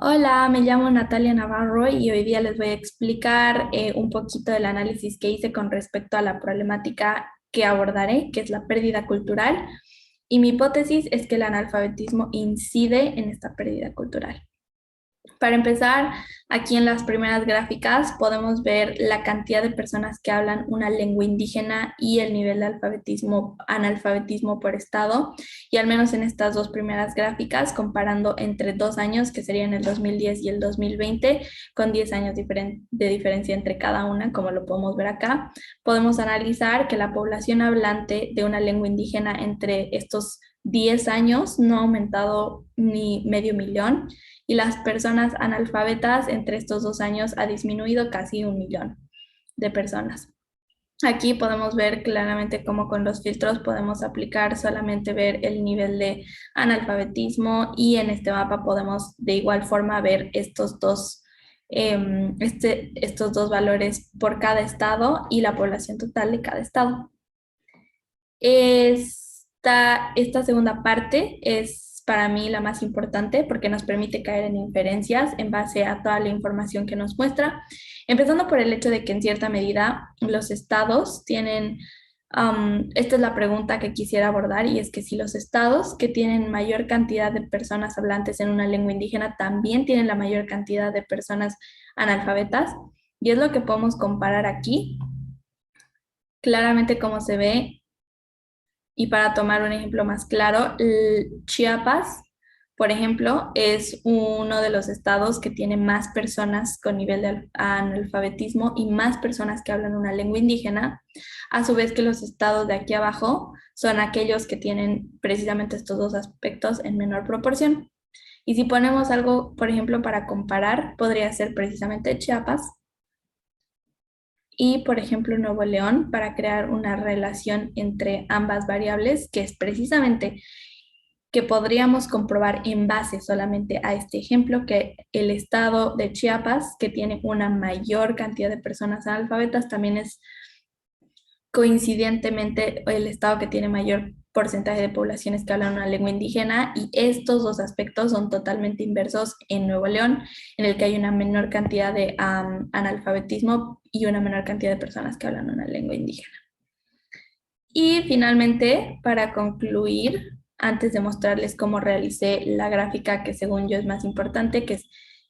Hola, me llamo Natalia Navarro y hoy día les voy a explicar un poquito del análisis que hice con respecto a la problemática que abordaré, que es la pérdida cultural. Y mi hipótesis es que el analfabetismo incide en esta pérdida cultural. Para empezar, aquí en las primeras gráficas podemos ver la cantidad de personas que hablan una lengua indígena y el nivel de analfabetismo por estado. Y al menos en estas dos primeras gráficas, comparando entre 2 años, que serían el 2010 y el 2020, con 10 años de diferencia entre cada una, como lo podemos ver acá, podemos analizar que la población hablante de una lengua indígena entre estos 10 años no ha aumentado ni medio millón y las personas analfabetas entre estos 2 años ha disminuido casi 1 millón de personas. Aquí podemos ver claramente cómo con los filtros podemos aplicar solamente ver el nivel de analfabetismo y en este mapa podemos de igual forma ver estos dos valores por cada estado y la población total de cada estado. Esta segunda parte es para mí la más importante porque nos permite caer en inferencias en base a toda la información que nos muestra, empezando por el hecho de que en cierta medida los estados tienen, esta es la pregunta que quisiera abordar y es que si los estados que tienen mayor cantidad de personas hablantes en una lengua indígena también tienen la mayor cantidad de personas analfabetas, y es lo que podemos comparar aquí, claramente como se ve. Y para tomar un ejemplo más claro, Chiapas, por ejemplo, es uno de los estados que tiene más personas con nivel de analfabetismo y más personas que hablan una lengua indígena, a su vez que los estados de aquí abajo son aquellos que tienen precisamente estos dos aspectos en menor proporción. Y si ponemos algo, por ejemplo, para comparar, podría ser precisamente Chiapas, y, por ejemplo, Nuevo León para crear una relación entre ambas variables, que es precisamente que podríamos comprobar en base solamente a este ejemplo que el estado de Chiapas, que tiene una mayor cantidad de personas analfabetas, también es coincidentemente el estado que tiene mayor porcentaje de poblaciones que hablan una lengua indígena, y estos dos aspectos son totalmente inversos en Nuevo León, en el que hay una menor cantidad de analfabetismo y una menor cantidad de personas que hablan una lengua indígena. Y finalmente, para concluir, antes de mostrarles cómo realicé la gráfica que según yo es más importante, que es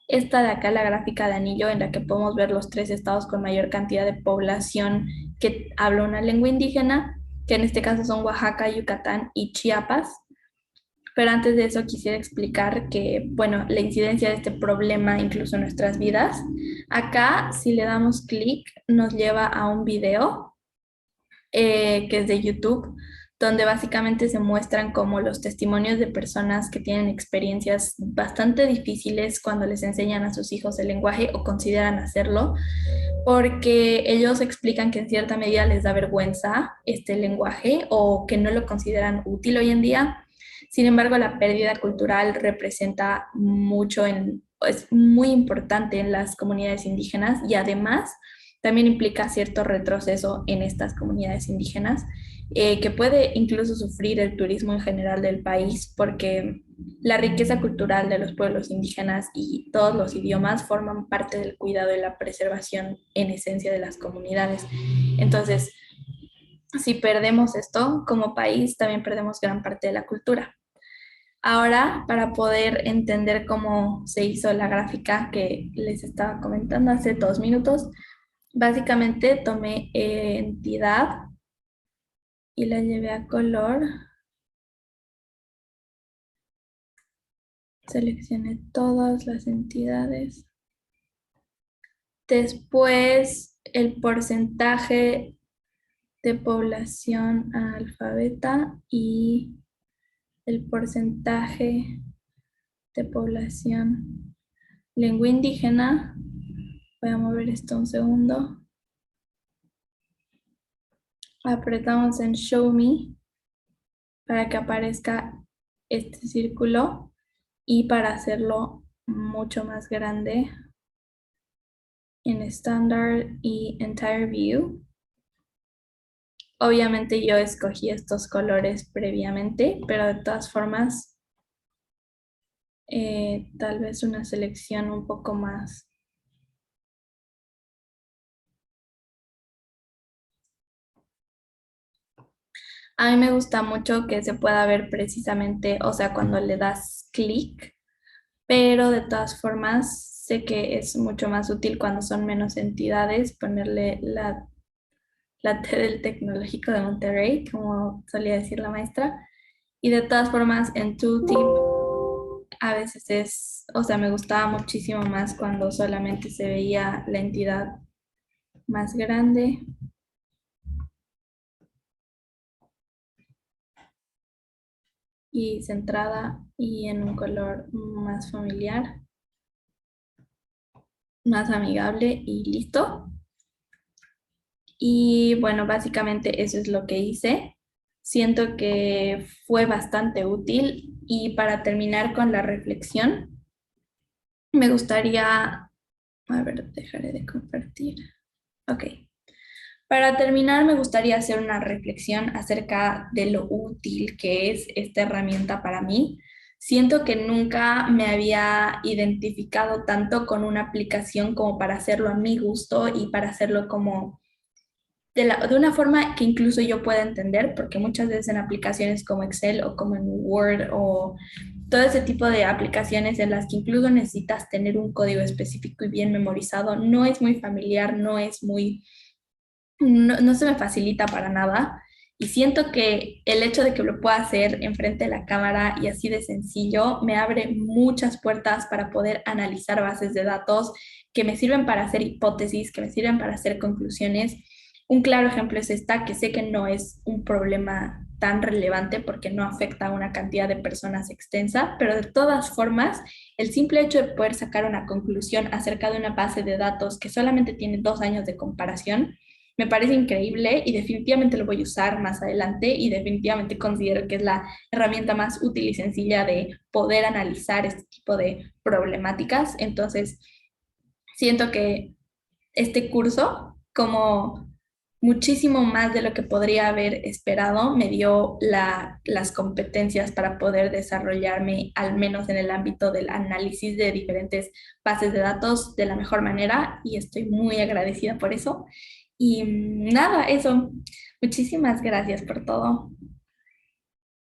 esta de acá, la gráfica de anillo, en la que podemos ver los tres estados con mayor cantidad de población que habla una lengua indígena, que en este caso son Oaxaca, Yucatán y Chiapas. Pero antes de eso quisiera explicar que, bueno, la incidencia de este problema incluso en nuestras vidas. Acá, si le damos clic, nos lleva a un video que es de YouTube, donde básicamente se muestran como los testimonios de personas que tienen experiencias bastante difíciles cuando les enseñan a sus hijos el lenguaje o consideran hacerlo, porque ellos explican que en cierta medida les da vergüenza este lenguaje o que no lo consideran útil hoy en día. Sin embargo, la pérdida cultural representa mucho es muy importante en las comunidades indígenas y además también implica cierto retroceso en estas comunidades indígenas, que puede incluso sufrir el turismo en general del país, porque la riqueza cultural de los pueblos indígenas y todos los idiomas forman parte del cuidado y la preservación en esencia de las comunidades. Entonces, si perdemos esto como país, también perdemos gran parte de la cultura. Ahora, para poder entender cómo se hizo la gráfica que les estaba comentando hace 2 minutos, básicamente tomé entidad y la llevé a color, seleccioné todas las entidades. Después, el porcentaje de población analfabeta y el porcentaje de población lengua indígena. Voy a mover esto un segundo. Apretamos en Show Me para que aparezca este círculo, y para hacerlo mucho más grande en Standard y Entire View. Obviamente yo escogí estos colores previamente, pero de todas formas tal vez una selección un poco más. A mí me gusta mucho que se pueda ver precisamente, o sea, cuando le das clic, pero de todas formas sé que es mucho más útil cuando son menos entidades ponerle la T del Tecnológico de Monterrey, como solía decir la maestra. Y de todas formas, en Tooltip a veces es, o sea, me gustaba muchísimo más cuando solamente se veía la entidad más grande y centrada y en un color más familiar, más amigable y listo. Y bueno, básicamente eso es lo que hice. Siento que fue bastante útil y para terminar con la reflexión, me gustaría, a ver, dejaré de compartir. Ok. Para terminar, me gustaría hacer una reflexión acerca de lo útil que es esta herramienta para mí. Siento que nunca me había identificado tanto con una aplicación como para hacerlo a mi gusto y para hacerlo como de una forma que incluso yo pueda entender, porque muchas veces en aplicaciones como Excel o como en Word o todo ese tipo de aplicaciones en las que incluso necesitas tener un código específico y bien memorizado, no es muy familiar, no se me facilita para nada. Y siento que el hecho de que lo pueda hacer enfrente de la cámara y así de sencillo me abre muchas puertas para poder analizar bases de datos que me sirven para hacer hipótesis, que me sirven para hacer conclusiones. Un claro ejemplo es esta, que sé que no es un problema tan relevante porque no afecta a una cantidad de personas extensa, pero de todas formas, el simple hecho de poder sacar una conclusión acerca de una base de datos que solamente tiene 2 años de comparación, me parece increíble y definitivamente lo voy a usar más adelante y definitivamente considero que es la herramienta más útil y sencilla de poder analizar este tipo de problemáticas. Entonces, siento que este curso, como muchísimo más de lo que podría haber esperado, me dio las competencias para poder desarrollarme, al menos en el ámbito del análisis de diferentes bases de datos de la mejor manera y estoy muy agradecida por eso. Y nada, eso. Muchísimas gracias por todo.